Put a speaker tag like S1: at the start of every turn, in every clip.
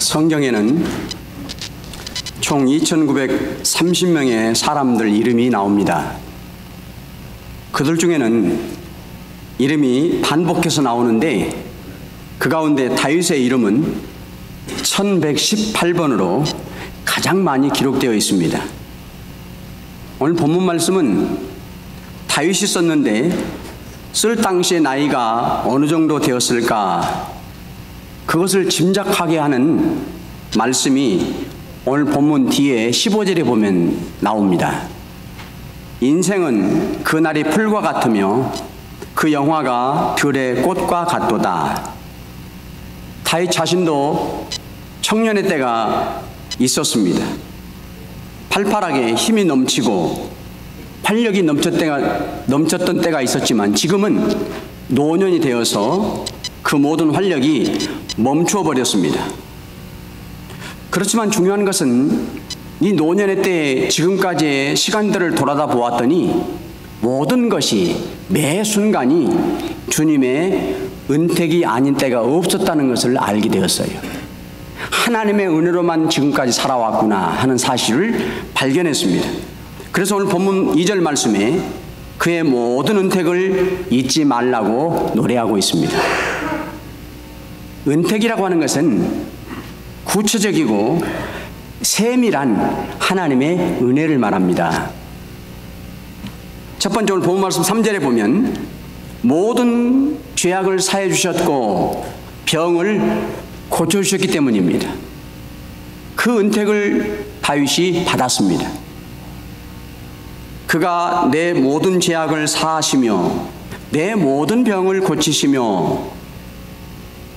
S1: 성경에는 총 2,930명의 사람들 이름이 나옵니다. 그들 중에는 이름이 반복해서 나오는데 그 가운데 다윗의 이름은 1118번으로 가장 많이 기록되어 있습니다. 오늘 본문 말씀은 다윗이 썼는데 쓸 당시의 나이가 어느 정도 되었을까, 그것을 짐작하게 하는 말씀이 오늘 본문 뒤에 15절에 보면 나옵니다. 인생은 그날이 풀과 같으며 그 영화가 들의 꽃과 같도다. 다윗 자신도 청년의 때가 있었습니다. 팔팔하게 힘이 넘치고 활력이 넘쳤던 때가 있었지만 지금은 노년이 되어서 그 모든 활력이 멈추어 버렸습니다. 그렇지만 중요한 것은 이 노년의 때에 지금까지의 시간들을 돌아다 보았더니 모든 것이 매 순간이 주님의 은택이 아닌 때가 없었다는 것을 알게 되었어요. 하나님의 은혜로만 지금까지 살아왔구나 하는 사실을 발견했습니다. 그래서 오늘 본문 2절 말씀에 그의 모든 은택을 잊지 말라고 노래하고 있습니다. 은택이라고 하는 것은 구체적이고 세밀한 하나님의 은혜를 말합니다. 첫 번째 오늘 본문 말씀 3절에 보면 모든 죄악을 사해 주셨고 병을 고쳐주셨기 때문입니다. 그 은택을 다윗이 받았습니다. 그가 내 모든 죄악을 사하시며 내 모든 병을 고치시며,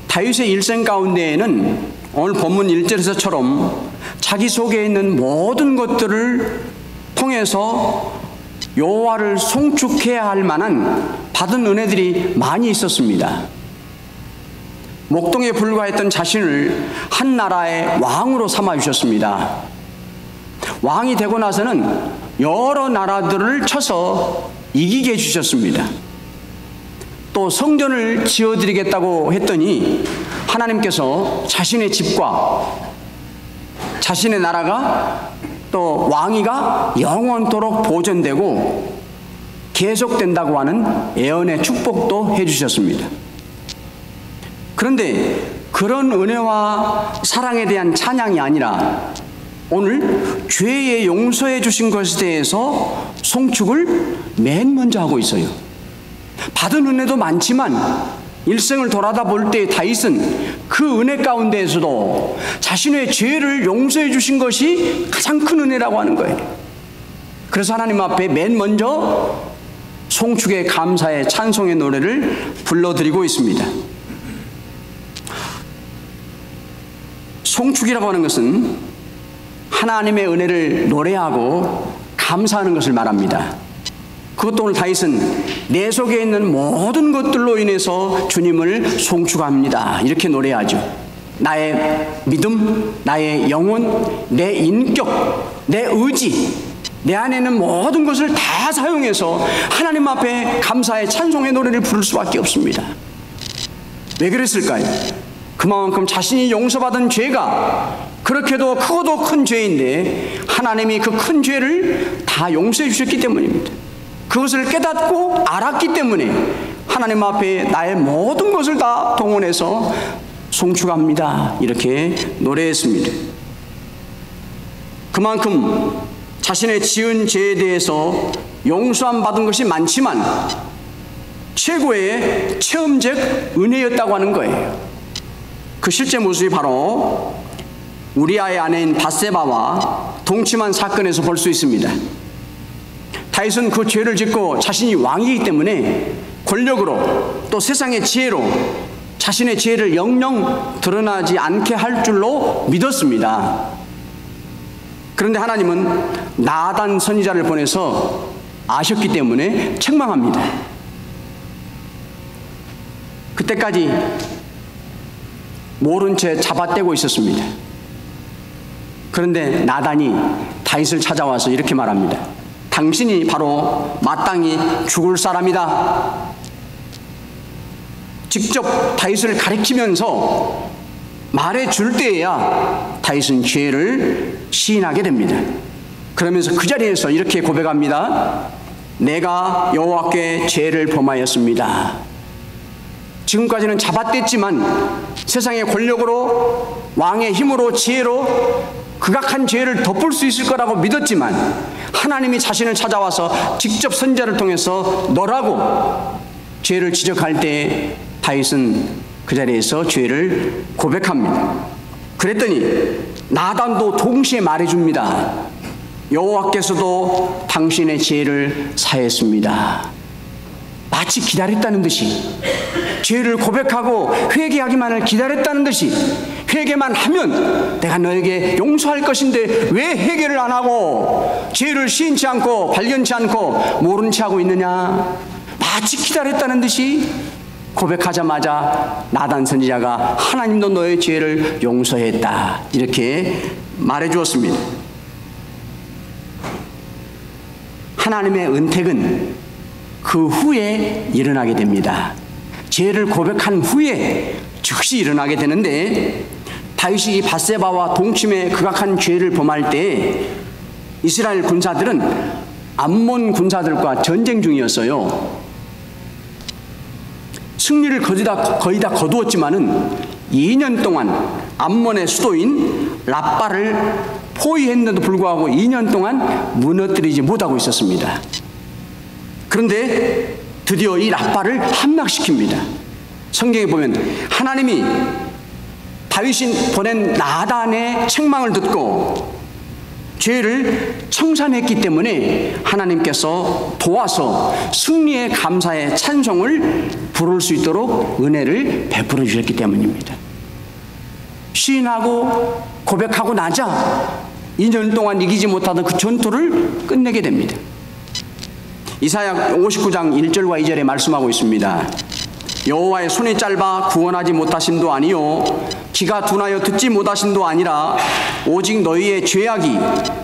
S1: 다윗의 일생 가운데에는 오늘 본문 1절에서처럼 자기 속에 있는 모든 것들을 통해서 여호와를 송축해야 할 만한 받은 은혜들이 많이 있었습니다. 목동에 불과했던 자신을 한 나라의 왕으로 삼아 주셨습니다. 왕이 되고 나서는 여러 나라들을 쳐서 이기게 해주셨습니다. 또 성전을 지어드리겠다고 했더니 하나님께서 자신의 집과 자신의 나라가 또 왕위가 영원토록 보존되고 계속된다고 하는 예언의 축복도 해주셨습니다. 그런데 그런 은혜와 사랑에 대한 찬양이 아니라 오늘 죄의 용서해 주신 것에 대해서 송축을 맨 먼저 하고 있어요. 받은 은혜도 많지만 일생을 돌아다 볼 때 다윗은 그 은혜 가운데에서도 자신의 죄를 용서해 주신 것이 가장 큰 은혜라고 하는 거예요. 그래서 하나님 앞에 맨 먼저 송축의 감사의 찬송의 노래를 불러드리고 있습니다. 송축이라고 하는 것은 하나님의 은혜를 노래하고 감사하는 것을 말합니다. 그것도 오늘 다윗은 내 속에 있는 모든 것들로 인해서 주님을 송축합니다, 이렇게 노래하죠. 나의 믿음, 나의 영혼, 내 인격, 내 의지, 내 안에 있는 모든 것을 다 사용해서 하나님 앞에 감사의 찬송의 노래를 부를 수밖에 없습니다. 왜 그랬을까요? 그만큼 자신이 용서받은 죄가 그렇게도 크고도 큰 죄인데 하나님이 그 큰 죄를 다 용서해 주셨기 때문입니다. 그것을 깨닫고 알았기 때문에 하나님 앞에 나의 모든 것을 다 동원해서 송축합니다, 이렇게 노래했습니다. 그만큼 자신의 지은 죄에 대해서 용서함 받은 것이 많지만 최고의 체험적 은혜였다고 하는 거예요. 그 실제 모습이 바로 우리아의 아내인 밧세바와 동침한 사건에서 볼 수 있습니다. 다윗은 그 죄를 짓고 자신이 왕이기 때문에 권력으로 또 세상의 지혜로 자신의 죄를 영영 드러나지 않게 할 줄로 믿었습니다. 그런데 하나님은 나단 선지자를 보내서 아셨기 때문에 책망합니다. 그때까지 모른 채 잡아떼고 있었습니다. 그런데 나단이 다윗을 찾아와서 이렇게 말합니다. 당신이 바로 마땅히 죽을 사람이다. 직접 다윗을 가리키면서 말해줄 때에야 다윗은 죄를 시인하게 됩니다. 그러면서 그 자리에서 이렇게 고백합니다. 내가 여호와께 죄를 범하였습니다. 지금까지는 잡아댔지만 세상의 권력으로, 왕의 힘으로, 지혜로 극악한 죄를 덮을 수 있을 거라고 믿었지만 하나님이 자신을 찾아와서 직접 선지자를 통해서 너라고 죄를 지적할 때 다윗은 그 자리에서 죄를 고백합니다. 그랬더니 나단도 동시에 말해줍니다. 여호와께서도 당신의 죄를 사했습니다. 마치 기다렸다는 듯이, 죄를 고백하고 회개하기만을 기다렸다는 듯이, 회개만 하면 내가 너에게 용서할 것인데 왜 회개를 안 하고 죄를 시인치 않고 발견치 않고 모른 채 하고 있느냐. 마치 기다렸다는 듯이 고백하자마자 나단 선지자가 하나님도 너의 죄를 용서했다, 이렇게 말해 주었습니다. 하나님의 은택은 그 후에 일어나게 됩니다. 죄를 고백한 후에 즉시 일어나게 되는데, 다윗이 이 밧세바와 동침의 극악한 죄를 범할 때 이스라엘 군사들은 암몬 군사들과 전쟁 중이었어요. 승리를 거의 다 거두었지만은 2년 동안 암몬의 수도인 랍바를 포위했는데도 불구하고 2년 동안 무너뜨리지 못하고 있었습니다. 그런데 드디어 이 랍바를 함락시킵니다. 성경에 보면 하나님이 다윗이 보낸 나단의 책망을 듣고 죄를 청산했기 때문에 하나님께서 도와서 승리의 감사의 찬송을 부를 수 있도록 은혜를 베풀어 주셨기 때문입니다. 시인하고 고백하고 나자 2년 동안 이기지 못하던 그 전투를 끝내게 됩니다. 이사야 59장 1절과 2절에 말씀하고 있습니다. 여호와의 손이 짧아 구원하지 못하심도 아니요 귀가 둔하여 듣지 못하심도 아니라 오직 너희의 죄악이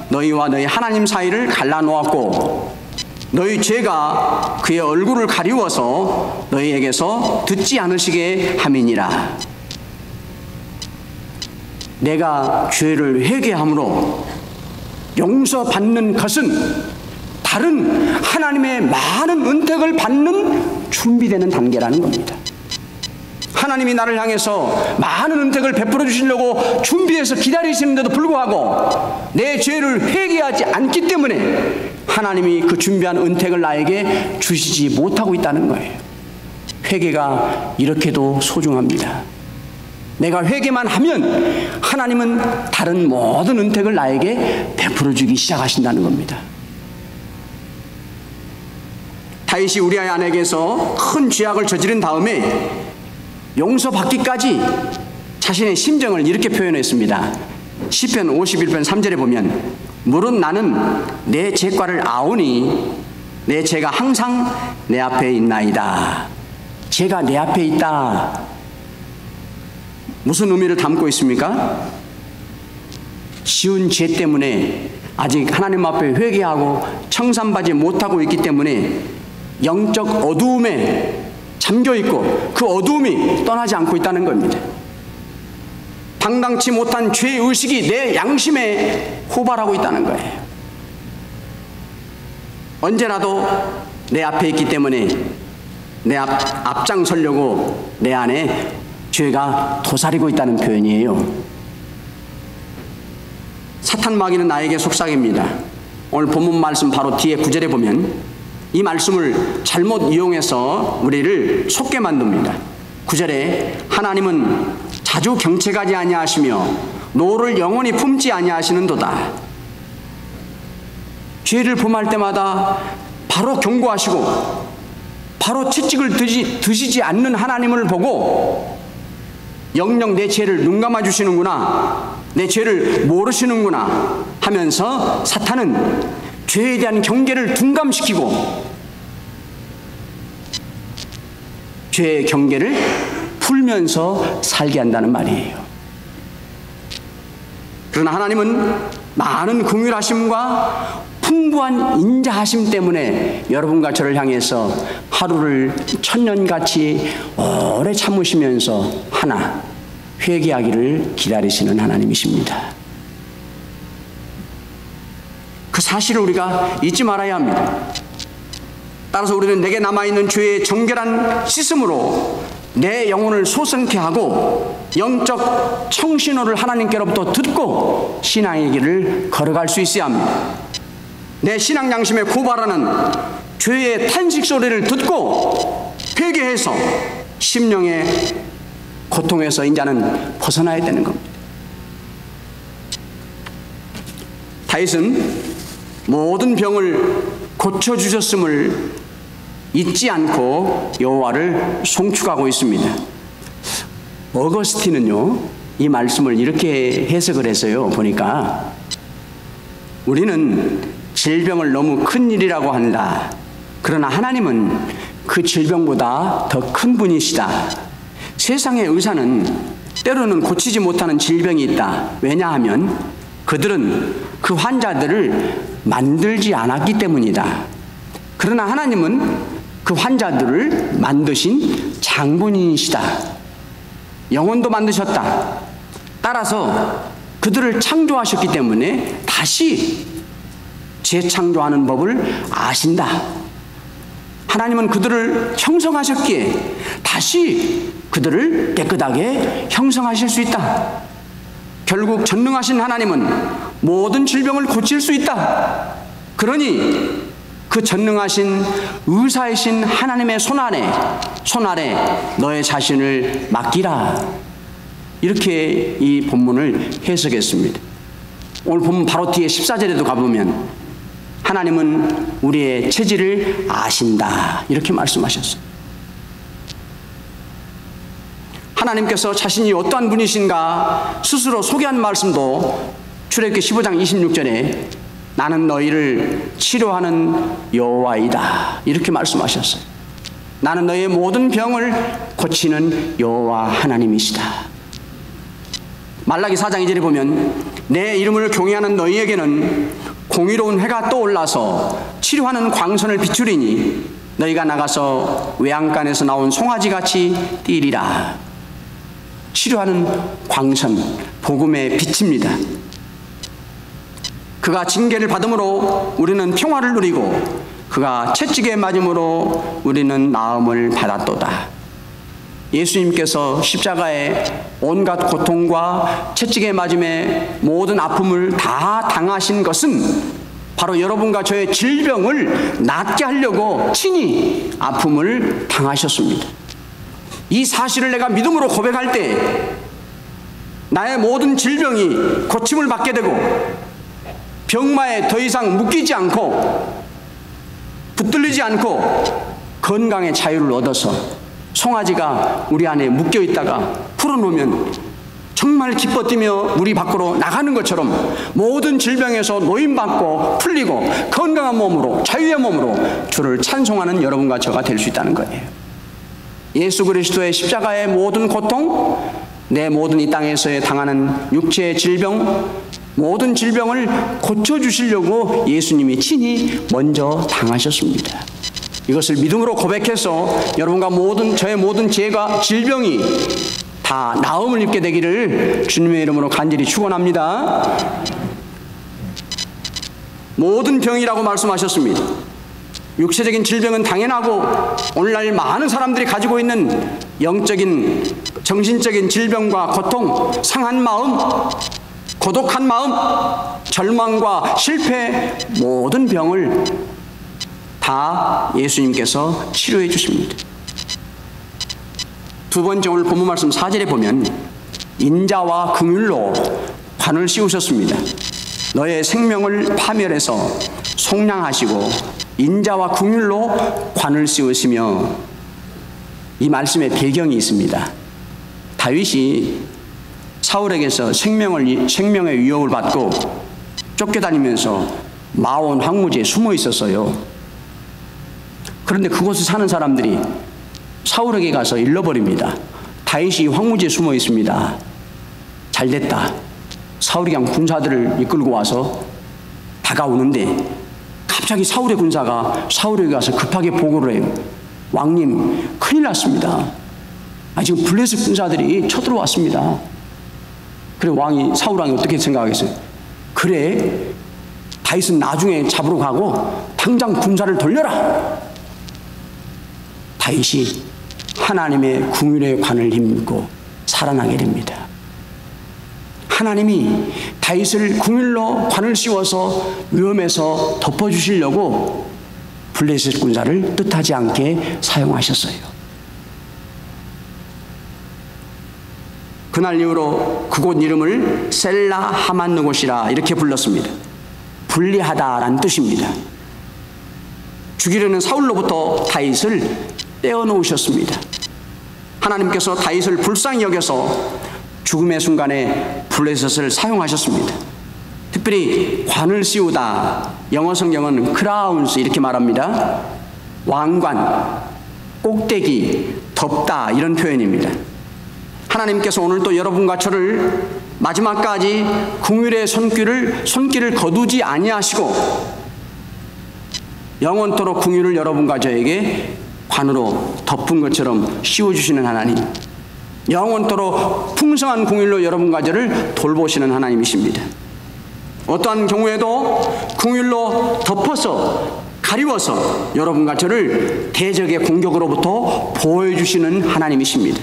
S1: 너희와 너희 하나님 사이를 갈라놓았고 너희 죄가 그의 얼굴을 가리워서 너희에게서 듣지 않으시게 함이니라. 내가 죄를 회개함으로 용서받는 것은 다른 하나님의 많은 은택을 받는 준비되는 단계라는 겁니다. 하나님이 나를 향해서 많은 은택을 베풀어 주시려고 준비해서 기다리시는데도 불구하고 내 죄를 회개하지 않기 때문에 하나님이 그 준비한 은택을 나에게 주시지 못하고 있다는 거예요. 회개가 이렇게도 소중합니다. 내가 회개만 하면 하나님은 다른 모든 은택을 나에게 베풀어 주기 시작하신다는 겁니다. 다윗이 우리아의 아내에게서 큰 죄악을 저지른 다음에 용서받기까지 자신의 심정을 이렇게 표현했습니다. 시편 51편 3절에 보면 무릇 나는 내 죄과를 아오니 내 죄가 항상 내 앞에 있나이다. 죄가 내 앞에 있다. 무슨 의미를 담고 있습니까? 쉬운 죄 때문에 아직 하나님 앞에 회개하고 청산받지 못하고 있기 때문에 영적 어두움에 잠겨있고 그 어두움이 떠나지 않고 있다는 겁니다. 당당치 못한 죄의식이 내 양심에 호발하고 있다는 거예요. 언제라도 내 앞에 있기 때문에 내 앞장서려고 내 안에 죄가 도사리고 있다는 표현이에요. 사탄 마귀는 나에게 속삭입니다. 오늘 본문 말씀 바로 뒤에 9절에 보면 이 말씀을 잘못 이용해서 우리를 속게 만듭니다. 9절에 하나님은 자주 경책하지 아니하시며 노를 영원히 품지 아니하시는도다. 죄를 범할 때마다 바로 경고하시고 바로 채찍을 드시지 않는 하나님을 보고 영영 내 죄를 눈감아 주시는구나, 내 죄를 모르시는구나 하면서 사탄은 죄에 대한 경계를 둔감시키고 죄의 경계를 풀면서 살게 한다는 말이에요. 그러나 하나님은 많은 긍휼하심과 풍부한 인자하심 때문에 여러분과 저를 향해서 하루를 천년같이 오래 참으시면서 하나 회개하기를 기다리시는 하나님이십니다. 그 사실을 우리가 잊지 말아야 합니다. 따라서 우리는 내게 남아있는 죄의 정결한 씻음으로 내 영혼을 소성케 하고 영적 청신호를 하나님께로부터 듣고 신앙의 길을 걸어갈 수 있어야 합니다. 내 신앙 양심에 고발하는 죄의 탄식 소리를 듣고 회개해서 심령의 고통에서 인자는 벗어나야 되는 겁니다. 다윗은 모든 병을 고쳐주셨음을 잊지 않고 여호와를 송축하고 있습니다. 어거스틴은요, 이 말씀을 이렇게 해석을 했어요. 보니까 우리는 질병을 너무 큰 일이라고 한다. 그러나 하나님은 그 질병보다 더 큰 분이시다. 세상의 의사는 때로는 고치지 못하는 질병이 있다. 왜냐하면 그들은 그 환자들을 만들지 않았기 때문이다. 그러나 하나님은 그 환자들을 만드신 장본인이시다. 영혼도 만드셨다. 따라서 그들을 창조하셨기 때문에 다시 재창조하는 법을 아신다. 하나님은 그들을 형성하셨기에 다시 그들을 깨끗하게 형성하실 수 있다. 결국 전능하신 하나님은 모든 질병을 고칠 수 있다. 그러니 그 전능하신 의사이신 하나님의 손 아래 너의 자신을 맡기라. 이렇게 이 본문을 해석했습니다. 오늘 본문 바로 뒤에 14절에도 가보면 하나님은 우리의 체질을 아신다. 이렇게 말씀하셨어요. 하나님께서 자신이 어떠한 분이신가 스스로 소개한 말씀도 출애굽기 15장 26절에 나는 너희를 치료하는 여호와이다. 이렇게 말씀하셨어요. 나는 너희의 모든 병을 고치는 여호와 하나님이시다. 말라기 4장 2절에 보면 내 이름을 경외하는 너희에게는 공의로운 해가 떠올라서 치료하는 광선을 비추리니 너희가 나가서 외양간에서 나온 송아지같이 뛰리라. 치료하는 광선, 복음의 빛입니다. 그가 징계를 받음으로 우리는 평화를 누리고 그가 채찍에 맞음으로 우리는 나음을 받았도다. 예수님께서 십자가에 온갖 고통과 채찍에 맞음에 모든 아픔을 다 당하신 것은 바로 여러분과 저의 질병을 낫게 하려고 친히 아픔을 당하셨습니다. 이 사실을 내가 믿음으로 고백할 때 나의 모든 질병이 고침을 받게 되고 병마에 더 이상 묶이지 않고 붙들리지 않고 건강의 자유를 얻어서 송아지가 우리 안에 묶여 있다가 풀어놓으면 정말 기뻐 뛰며 우리 밖으로 나가는 것처럼 모든 질병에서 노임받고 풀리고 건강한 몸으로 자유의 몸으로 주를 찬송하는 여러분과 저가 될 수 있다는 거예요. 예수 그리스도의 십자가의 모든 고통, 내 모든 이 땅에서의 당하는 육체의 질병, 모든 질병을 고쳐주시려고 예수님이 친히 먼저 당하셨습니다. 이것을 믿음으로 고백해서 여러분과 저의 모든 죄가 질병이 다 나음을 입게 되기를 주님의 이름으로 간절히 축원합니다. 모든 병이라고 말씀하셨습니다. 육체적인 질병은 당연하고 오늘날 많은 사람들이 가지고 있는 영적인 정신적인 질병과 고통, 상한 마음, 고독한 마음, 절망과 실패, 모든 병을 다 예수님께서 치료해 주십니다. 두 번째 오늘 본문 말씀 4절에 보면 인자와 긍휼로 관을 씌우셨습니다. 너의 생명을 파멸해서 속량하시고 인자와 긍휼로 관을 씌우시며, 이 말씀에 배경이 있습니다. 다윗이 사울에게서 생명의 위협을 받고 쫓겨다니면서 마온 황무지에 숨어 있었어요. 그런데 그곳에 사는 사람들이 사울에게 가서 일러버립니다. 다윗이 황무지에 숨어 있습니다. 잘됐다. 사울이 그냥 군사들을 이끌고 와서 다가오는데 갑자기 사울의 군사가 사울에게 가서 급하게 보고를 해요. 왕님, 큰일 났습니다. 지금 블레셋 군사들이 쳐들어왔습니다. 그래 사울 왕이 어떻게 생각하겠어요? 그래, 다윗은 나중에 잡으러 가고 당장 군사를 돌려라. 다윗이 하나님의 궁율의 관을 힘입고 살아나게 됩니다. 하나님이 다윗을 궁율로 관을 씌워서 위험에서 덮어주시려고 블레셋 군사를 뜻하지 않게 사용하셨어요. 그날 이후로 그곳 이름을 셀라 하만느곳이라 이렇게 불렀습니다. 분리하다라는 뜻입니다. 죽이려는 사울로부터 다윗을 떼어놓으셨습니다. 하나님께서 다윗을 불쌍히 여겨서 죽음의 순간에 블레셋을 사용하셨습니다. 특별히 관을 씌우다, 영어 성경은 크라운스 이렇게 말합니다. 왕관, 꼭대기, 덮다 이런 표현입니다. 하나님께서 오늘도 여러분과 저를 마지막까지 긍휼의 손길을 거두지 아니하시고 영원토록 긍휼을 여러분과 저에게 관으로 덮은 것처럼 씌워주시는 하나님, 영원토록 풍성한 긍휼로 여러분과 저를 돌보시는 하나님이십니다. 어떠한 경우에도 긍휼로 덮어서 가리워서 여러분과 저를 대적의 공격으로부터 보호해주시는 하나님이십니다.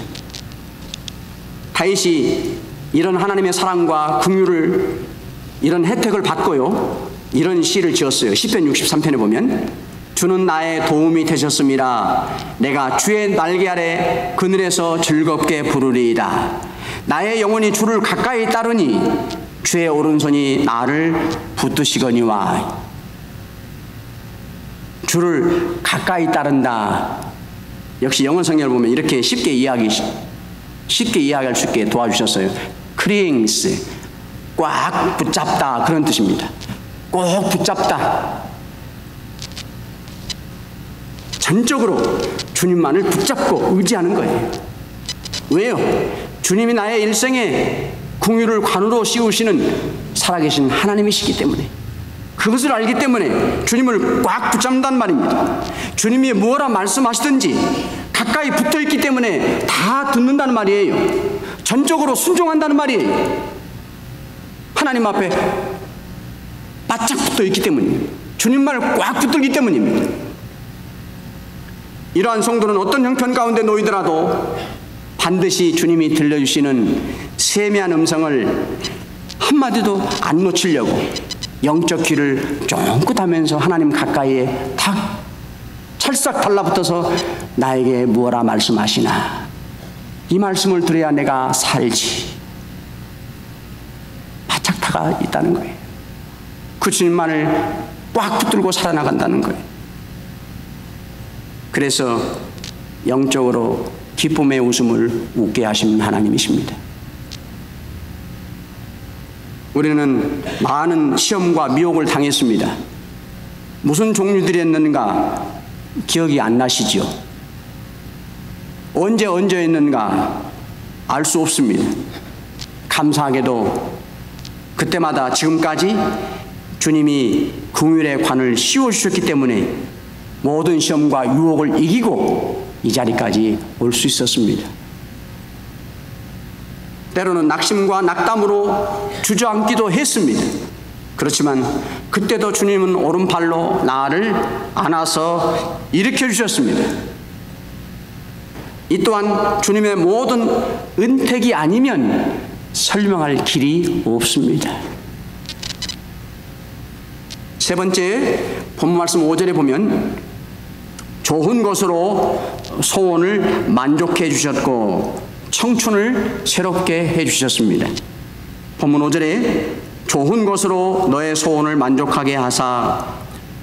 S1: 다윗이 이런 하나님의 사랑과 긍휼을, 이런 혜택을 받고요, 이런 시를 지었어요. 시편 63편에 보면 주는 나의 도움이 되셨습니다. 내가 주의 날개 아래 그늘에서 즐겁게 부르리이다. 나의 영혼이 주를 가까이 따르니 주의 오른손이 나를 붙드시거니와. 주를 가까이 따른다. 역시 영어 성경을 보면 이렇게 쉽게 이해할 수 있게 도와주셨어요. 크링스, 꽉 붙잡다, 그런 뜻입니다. 꼭 붙잡다. 전적으로 주님만을 붙잡고 의지하는 거예요. 왜요? 주님이 나의 일생에 긍휼을 관으로 씌우시는 살아계신 하나님이시기 때문에, 그것을 알기 때문에 주님을 꽉 붙잡는단 말입니다. 주님이 뭐라 말씀하시든지 가까이 붙어있기 때문에 다 듣는다는 말이에요. 전적으로 순종한다는 말이에요. 하나님 앞에 바짝 붙어있기 때문입니다. 주님 말 꽉 붙들기 때문입니다. 이러한 성도는 어떤 형편 가운데 놓이더라도 반드시 주님이 들려주시는 세미한 음성을 한마디도 안 놓치려고 영적 귀를 쫑긋하면서 하나님 가까이에 탁 찰싹 달라붙어서 나에게 무엇라 말씀하시나, 이 말씀을 들어야 내가 살지, 바짝 타가 있다는 거예요. 그 주님만을 꽉 붙들고 살아나간다는 거예요. 그래서 영적으로 기쁨의 웃음을 웃게 하시는 하나님이십니다. 우리는 많은 시험과 미혹을 당했습니다. 무슨 종류들이었는가 기억이 안 나시죠? 언제였는가 알 수 없습니다. 감사하게도 그때마다 지금까지 주님이 긍휼의 관을 씌워주셨기 때문에 모든 시험과 유혹을 이기고 이 자리까지 올 수 있었습니다. 때로는 낙심과 낙담으로 주저앉기도 했습니다. 그렇지만 그때도 주님은 오른팔로 나를 안아서 일으켜 주셨습니다. 이 또한 주님의 모든 은택이 아니면 설명할 길이 없습니다. 세 번째, 본문 말씀 5절에 보면 좋은 것으로 소원을 만족해 주셨고 청춘을 새롭게 해 주셨습니다. 본문 5절에 좋은 것으로 너의 소원을 만족하게 하사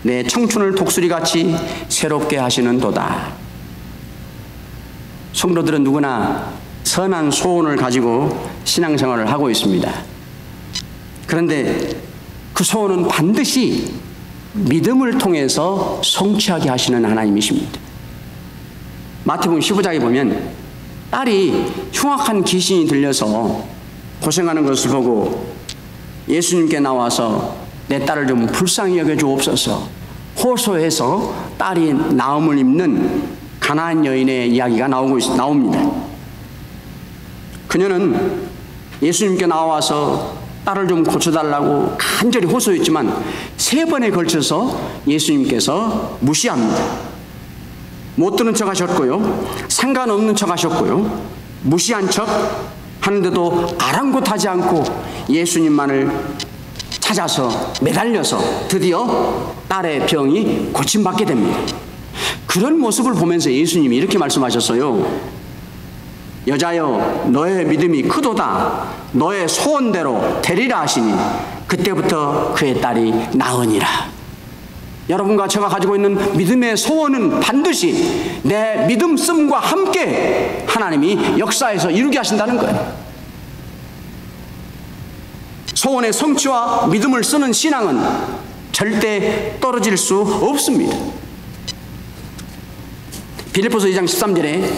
S1: 내 청춘을 독수리같이 새롭게 하시는 도다. 성도들은 누구나 선한 소원을 가지고 신앙생활을 하고 있습니다. 그런데 그 소원은 반드시 믿음을 통해서 성취하게 하시는 하나님이십니다. 마태복음 15장에 보면 딸이 흉악한 귀신이 들려서 고생하는 것을 보고 예수님께 나와서 내 딸을 좀 불쌍히 여겨주옵소서 호소해서 딸이 나음을 입는 가나안 여인의 이야기가 나옵니다. 그녀는 예수님께 나와서 딸을 좀 고쳐달라고 간절히 호소했지만 3번에 걸쳐서 예수님께서 무시합니다. 못 듣는 척 하셨고요, 상관없는 척 하셨고요, 무시한 척 하는데도 아랑곳하지 않고 예수님만을 찾아서 매달려서 드디어 딸의 병이 고침받게 됩니다. 그런 모습을 보면서 예수님이 이렇게 말씀하셨어요. 여자여, 너의 믿음이 크도다. 너의 소원대로 되리라 하시니 그때부터 그의 딸이 나으니라. 여러분과 제가 가지고 있는 믿음의 소원은 반드시 내 믿음씀과 함께 하나님이 역사에서 이루게 하신다는 거예요. 소원의 성취와 믿음을 쓰는 신앙은 절대 떨어질 수 없습니다. 빌립보서 2장 13절에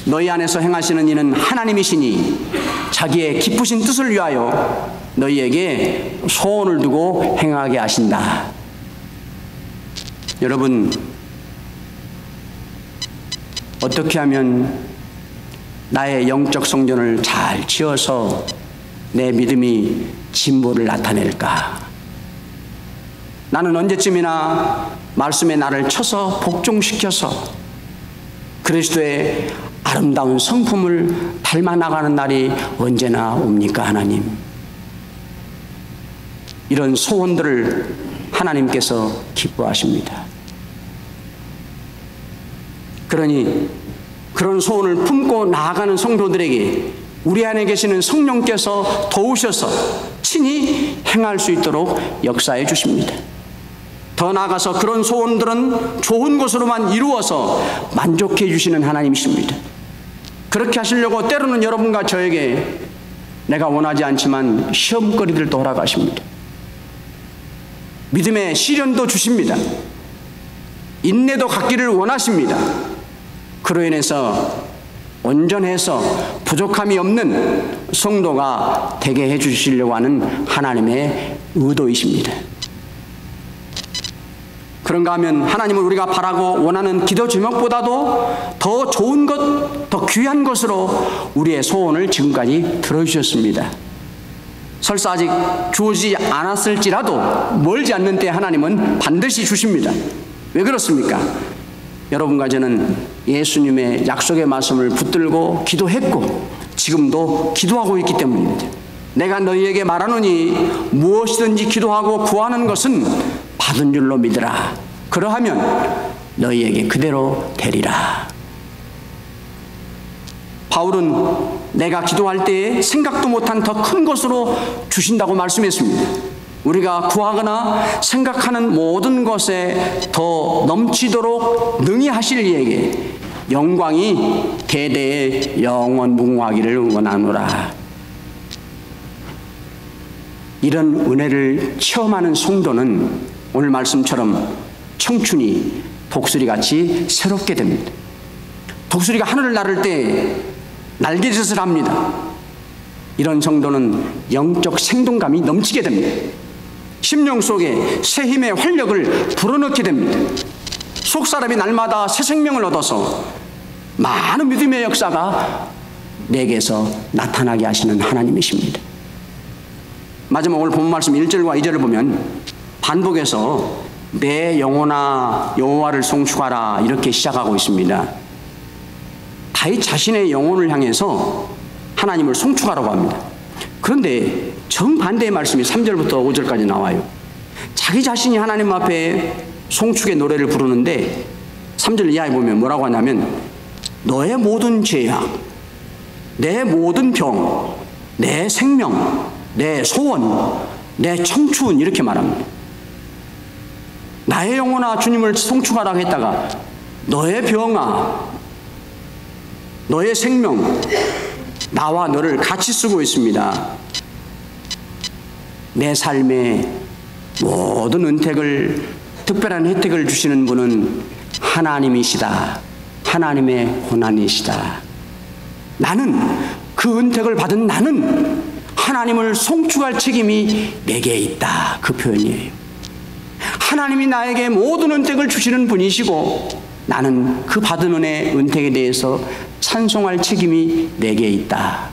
S1: 너희 안에서 행하시는 이는 하나님이시니 자기의 기쁘신 뜻을 위하여 너희에게 소원을 두고 행하게 하신다. 여러분, 어떻게 하면 나의 영적 성전을 잘 지어서 내 믿음이 진보를 나타낼까? 나는 언제쯤이나 말씀에 나를 쳐서 복종시켜서 그리스도의 아름다운 성품을 닮아나가는 날이 언제나 옵니까, 하나님? 이런 소원들을 하나님께서 기뻐하십니다. 그러니 그런 소원을 품고 나아가는 성도들에게 우리 안에 계시는 성령께서 도우셔서 친히 행할 수 있도록 역사해 주십니다. 더 나아가서 그런 소원들은 좋은 것으로만 이루어서 만족해 주시는 하나님이십니다. 그렇게 하시려고 때로는 여러분과 저에게 내가 원하지 않지만 시험거리들도 허락하십니다. 믿음의 시련도 주십니다. 인내도 갖기를 원하십니다. 그로 인해서 온전해서 부족함이 없는 성도가 되게 해주시려고 하는 하나님의 의도이십니다. 그런가 하면 하나님은 우리가 바라고 원하는 기도 제목보다도 더 좋은 것, 더 귀한 것으로 우리의 소원을 지금까지 들어주셨습니다. 설사 아직 주어지지 않았을지라도 멀지 않는 때 하나님은 반드시 주십니다. 왜 그렇습니까? 여러분과 저는 예수님의 약속의 말씀을 붙들고 기도했고 지금도 기도하고 있기 때문입니다. 내가 너희에게 말하노니 무엇이든지 기도하고 구하는 것은 받은 줄로 믿으라. 그러하면 너희에게 그대로 되리라. 바울은 내가 기도할 때에 생각도 못한 더 큰 것으로 주신다고 말씀했습니다. 우리가 구하거나 생각하는 모든 것에 더 넘치도록 능히 하실 이에게 영광이 대대에 영원 무궁하기를 원하노라. 이런 은혜를 체험하는 성도는 오늘 말씀처럼 청춘이 독수리같이 새롭게 됩니다. 독수리가 하늘을 나를 때 날개짓을 합니다. 이런 성도는 영적 생동감이 넘치게 됩니다. 심령 속에 새 힘의 활력을 불어넣게 됩니다. 속사람이 날마다 새 생명을 얻어서 많은 믿음의 역사가 내게서 나타나게 하시는 하나님이십니다. 마지막 오늘 본 말씀 1절과 2절을 보면 반복해서 내 영혼아 여호와를 송축하라 이렇게 시작하고 있습니다. 다윗 자신의 영혼을 향해서 하나님을 송축하라고 합니다. 그런데 정반대의 말씀이 3절부터 5절까지 나와요. 자기 자신이 하나님 앞에 송축의 노래를 부르는데 3절 이하에 보면 뭐라고 하냐면 너의 모든 죄악, 내 모든 병, 내 생명, 내 소원, 내 청춘 이렇게 말합니다. 나의 영혼아 주님을 송축하라고 했다가 너의 병아, 너의 생명, 나와 너를 같이 쓰고 있습니다. 내 삶에 모든 은택을, 특별한 혜택을 주시는 분은 하나님이시다. 하나님의 고난이시다. 나는 그 은택을 받은 나는 하나님을 송축할 책임이 내게 있다. 그 표현이에요. 하나님이 나에게 모든 은택을 주시는 분이시고 나는 그 받은 은택에 대해서 찬송할 책임이 내게 있다.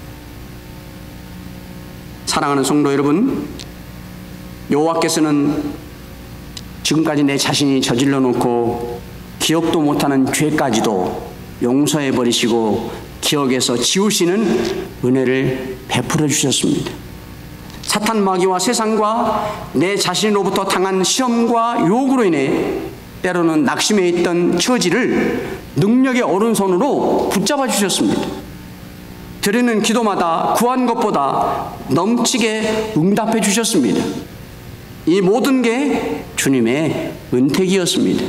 S1: 사랑하는 성도 여러분, 여호와께서는 지금까지 내 자신이 저질러 놓고 기억도 못하는 죄까지도 용서해 버리시고 기억에서 지우시는 은혜를 베풀어 주셨습니다. 사탄 마귀와 세상과 내 자신으로부터 당한 시험과 유혹으로 인해 때로는 낙심해 있던 처지를 능력의 오른손으로 붙잡아 주셨습니다. 드리는 기도마다 구한 것보다 넘치게 응답해 주셨습니다. 이 모든 게 주님의 은택이었습니다.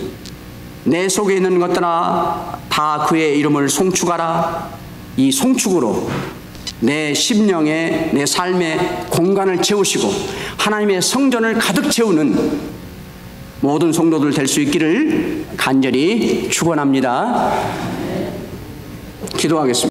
S1: 내 속에 있는 것들아 다 그의 이름을 송축하라. 이 송축으로 내 심령에, 내 삶의 공간을 채우시고 하나님의 성전을 가득 채우는 모든 성도들 될 수 있기를 간절히 축원합니다. 기도하겠습니다.